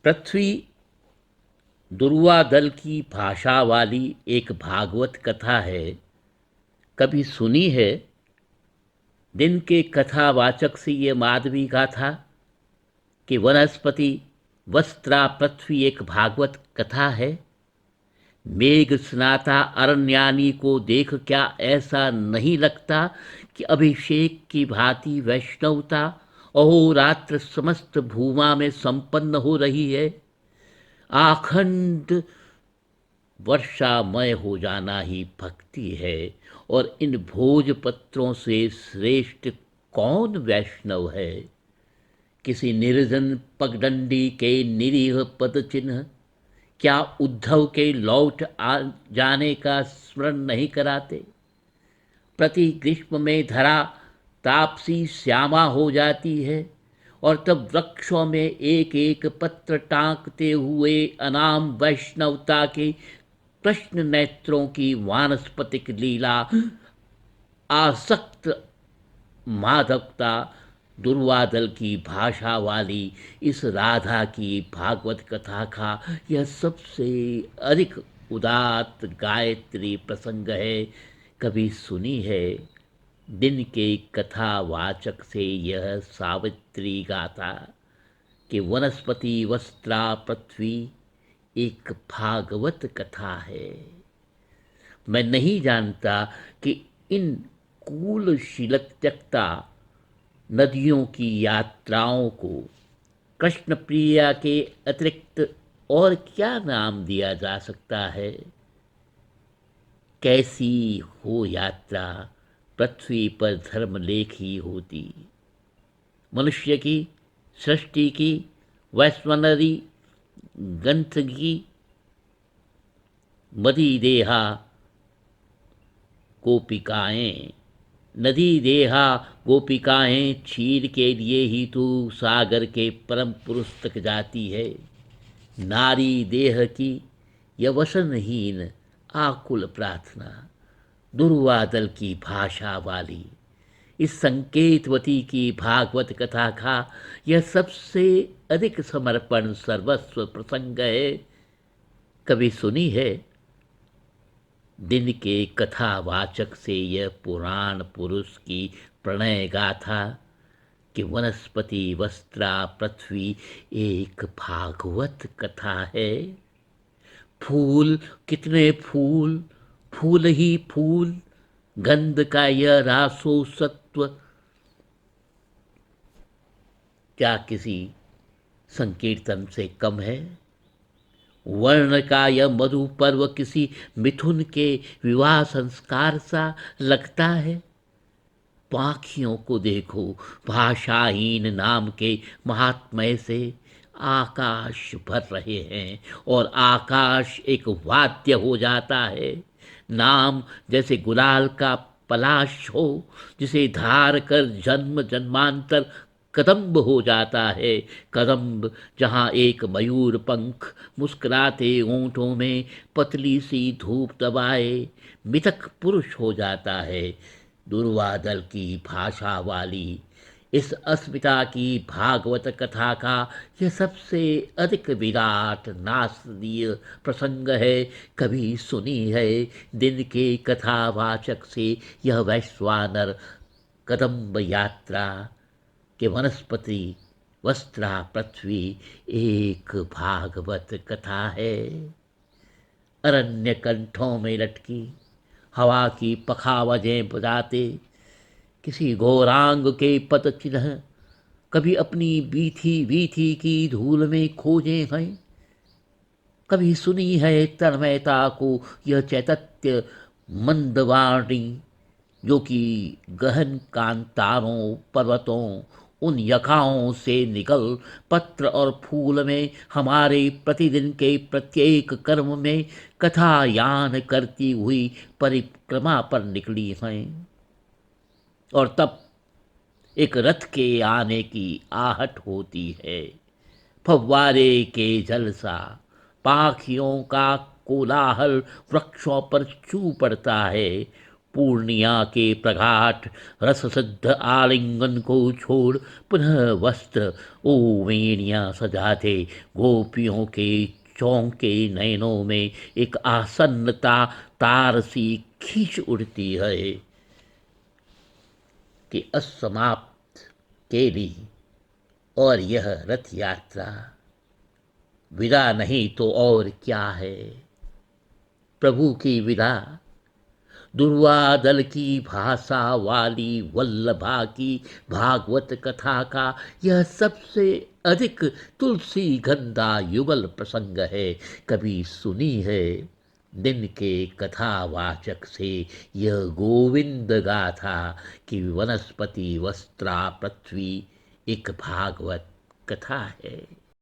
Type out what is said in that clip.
पृथ्वी दुर्वा दल की भाषा वाली एक भागवत कथा है। कभी सुनी है? दिन के कथावाचक से ये माधवी गाथा कि वनस्पति वस्त्रा पृथ्वी एक भागवत कथा है। मेघ स्नाता अरण्यानी को देख क्या ऐसा नहीं लगता कि अभिषेक की भांति वैष्णवता अहोरात्र समस्त भूमा में संपन्न हो रही है। आखंड वर्षामय हो जाना ही भक्ति है। और इन भोजपत्रों से श्रेष्ठ कौन वैष्णव है? किसी निर्जन पगडंडी के निरीह पद चिन्ह क्या उद्धव के लौट आ जाने का स्मरण नहीं कराते? प्रति ग्रीष्म में धरा तापसी श्यामा हो जाती है और तब वृक्षों में एक एक पत्र टांकते हुए अनाम वैष्णवता के कृष्ण नेत्रों की वानस्पतिक लीला आसक्त माधवता दुर्वादल की भाषा वाली इस राधा की भागवत कथा का यह सबसे अधिक उदात्त गायत्री प्रसंग है। कभी सुनी है? दिन के कथावाचक से यह सावित्री गाथा कि वनस्पति वस्त्रा पृथ्वी एक भागवत कथा है। मैं नहीं जानता कि इन कूल शिलत्यक्ता नदियों की यात्राओं को कृष्ण प्रिया के अतिरिक्त और क्या नाम दिया जा सकता है। कैसी हो यात्रा पृथ्वी पर धर्मलेख ही होती। मनुष्य की सृष्टि की वैश्वनरी ग्रंथ की मदी देहा गोपिकाएं नदी देहा गोपिकाएं क्षीर के लिए ही तो सागर के परम पुरुष तक जाती है। नारी देह की यह वसनहीन आकुल प्रार्थना दुर्वादल की भाषा वाली इस संकेतवती की भागवत कथा का यह सबसे अधिक समर्पण सर्वस्व प्रसंग है। कभी सुनी है? दिन के कथावाचक से यह पुराण पुरुष की प्रणय गाथा कि वनस्पति वस्त्रा पृथ्वी एक भागवत कथा है। फूल कितने फूल, फूल ही फूल, गंध का यह रासो सत्व क्या किसी संकीर्तन से कम है? वर्ण का यह मधु पर्व किसी मिथुन के विवाह संस्कार सा लगता है। पाखियों को देखो, भाषाहीन नाम के महात्मय से आकाश भर रहे हैं और आकाश एक वाद्य हो जाता है। नाम जैसे गुलाल का पलाश हो जिसे धार कर जन्म जन्मांतर कदम्ब हो जाता है। कदम्ब जहाँ एक मयूर पंख मुस्कुराते ओंठों में पतली सी धूप दबाए मिथक पुरुष हो जाता है। दुर्वादल की भाषा वाली इस अस्मिता की भागवत कथा का यह सबसे अधिक विराट नास्तीय प्रसंग है। कभी सुनी है? दिन के कथावाचक से यह वैश्वानर कदम्ब यात्रा कि वनस्पति वस्त्रा पृथ्वी एक भागवत कथा है। अरण्य कंठों में लटकी हवा की पखावजें बजाते किसी गौरांग के पद चिन्ह कभी अपनी बीथी बीथी की धूल में खोजे हैं। कभी सुनी है तन्मयता को यह चैतन्य मंदवाणी जो कि गहन कांतारों पर्वतों उन यकाओं से निकल पत्र और फूल में हमारे प्रतिदिन के प्रत्येक कर्म में कथायान करती हुई परिक्रमा पर निकली हैं। और तब एक रथ के आने की आहट होती है। फव्वारे के जलसा पाखियों का कोलाहल वृक्षों पर चू पड़ता है। पूर्णिया के प्रघाट रस सिद्ध आलिंगन को छोड़ पुनः वस्त्र ओवेनिया सजाते गोपियों के चौंके नयनों में एक आसन्नता तार सी खींच उड़ती है कि असमाप्त केली और यह रथ यात्रा विदा नहीं तो और क्या है। प्रभु की विदा दुर्वादल की भाषा वाली वल्लभा की भागवत कथा का यह सबसे अधिक तुलसी गंधा युगल प्रसंग है। कभी सुनी है दिन के कथावाचक से यह गोविंद गाथा कि वनस्पति वस्त्रा पृथ्वी एक भागवत कथा है।